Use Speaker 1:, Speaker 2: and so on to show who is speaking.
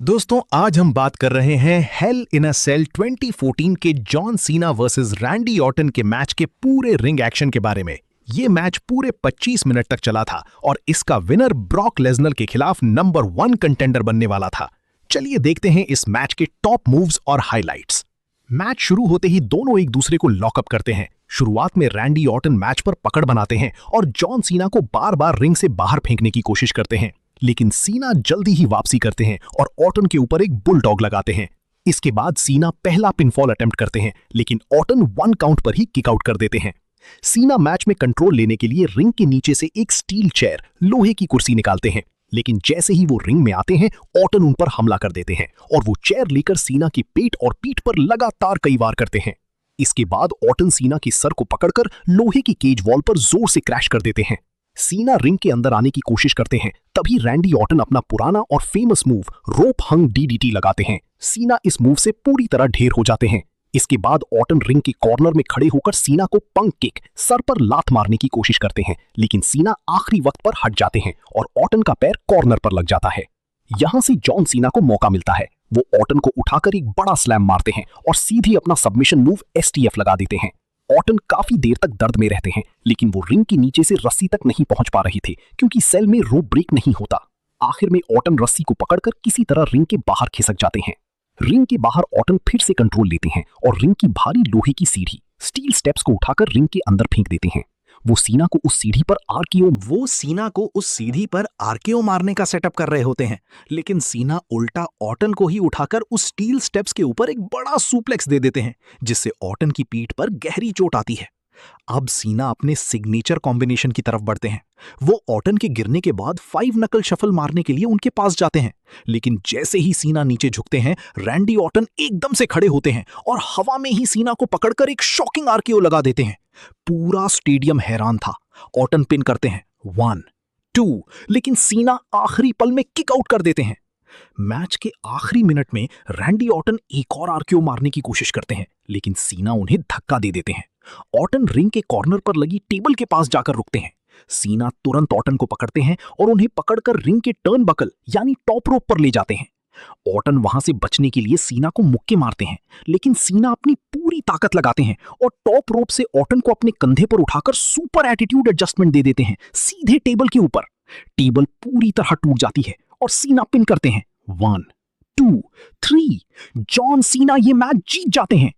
Speaker 1: दोस्तों आज हम बात कर रहे हैं हेल इन अ सेल 2014 के John Cena versus Randy Orton के मैच के पूरे रिंग एक्शन के बारे में। ये मैच पूरे 25 मिनट तक चला था और इसका विनर ब्रॉक लेसनर के खिलाफ नंबर 1 कंटेंडर बनने वाला था। चलिए देखते हैं इस मैच के टॉप मूव्स और हाइलाइट्स। मैच शुरू होते ही दोनों एक दूसरे को लॉकअप करते हैं। शुरुआत में रैंडी ऑर्टन मैच पर पकड़ बनाते हैं और जॉन सीना को बार बार रिंग से बाहर फेंकने की कोशिश करते हैं, लेकिन सीना जल्दी ही वापसी करते हैं और ऑर्टन के ऊपर एक बुलडॉग लगाते हैं। इसके बाद सीना पहला पिनफॉल अटेम्प्ट करते हैं, लेकिन ऑर्टन 1 काउंट पर ही किक आउट कर देते हैं। सीना मैच में कंट्रोल लेने के लिए रिंग के नीचे से एक स्टील चेयर, लोहे की कुर्सी निकालते हैं, लेकिन जैसे ही वो रिंग में आते हैं ऑर्टन उन पर हमला कर देते हैं और वो चेयर लेकर सीना की पेट और पीठ पर लगातार कई वार करते हैं। इसके बाद ऑर्टन सीना के सर को पकड़कर लोहे की केज वॉल पर जोर से क्रैश कर देते हैं। सीना रिंग के अंदर आने की कोशिश करते हैं, तभी रैंडी ऑर्टन अपना पुराना और फेमस मूव रोप हंग डीडीटी लगाते हैं। सीना इस मूव से पूरी तरह ढेर हो जाते हैं। इसके बाद ऑर्टन रिंग के कॉर्नर में खड़े होकर सीना को पंक किक, सर पर लात मारने की कोशिश करते हैं, लेकिन सीना आखिरी वक्त पर हट जाते हैं और ऑर्टन का पैर कॉर्नर पर लग जाता है। यहां से जॉन सीना को मौका मिलता है। वो ऑर्टन को उठाकर एक बड़ा स्लैम मारते हैं और सीधे अपना सबमिशन मूव एसटीएफ लगा देते हैं। ऑर्टन काफी देर तक दर्द में रहते हैं, लेकिन वो रिंग के नीचे से रस्सी तक नहीं पहुंच पा रहे थे क्योंकि सेल में रोप ब्रेक नहीं होता। आखिर में ऑर्टन रस्सी को पकड़कर किसी तरह रिंग के बाहर खिसक जाते हैं। रिंग के बाहर ऑर्टन फिर से कंट्रोल लेते हैं और रिंग की भारी लोहे की सीढ़ी स्टील स्टेप्स को उठाकर रिंग के अंदर फेंक देते हैं। वो सीना को उस सीढ़ी पर आरकेओ मारने का सेटअप कर रहे होते हैं, लेकिन सीना उल्टा ऑर्टन को ही उठाकर उस स्टील स्टेप्स के ऊपर एक बड़ा सुप्लेक्स दे देते हैं, जिससे ऑर्टन की पीठ पर गहरी चोट आती है। अब सीना अपने सिग्नेचर कॉम्बिनेशन की तरफ बढ़ते हैं। वो ऑर्टन के गिरने के बाद 5 नकल शफल मारने के लिए उनके पास जाते हैं, लेकिन जैसे ही सीना नीचे झुकते हैं रैंडी ऑर्टन एकदम से खड़े होते हैं और हवा में ही सीना को पकड़कर एक शॉकिंग आरकेओ लगा देते हैं। पूरा स्टेडियम हैरान था। ऑर्टन पिन करते हैं 1, 2, लेकिन सीना आखिरी पल में किक आउट कर देते हैं। मैच के आखिरी मिनट में रैंडी ऑर्टन एक और आरकेओ मारने की कोशिश करते हैं, लेकिन सीना उन्हें धक्का दे देते हैं। ऑर्टन रिंग के कॉर्नर पर लगी टेबल के पास जाकर रुकते हैं। सीना तुरंत ऑर्टन को पकड़ते हैं और उन्हें पकड़कर रिंग के टर्न बकल यानी टॉप रोप पर ले जाते हैं। ऑर्टन वहां से बचने के लिए सीना को मुक्के मारते हैं, लेकिन सीना अपनी पूरी ताकत लगाते हैं और टॉप रोप से ऑर्टन को अपने कंधे पर उठाकर सुपर एटीट्यूड एडजस्टमेंट दे देते हैं, सीधे टेबल के ऊपर। टेबल पूरी तरह टूट जाती है और सीना पिन करते हैं 1, 2, 3। जॉन सीना ये मैच जीत जाते हैं।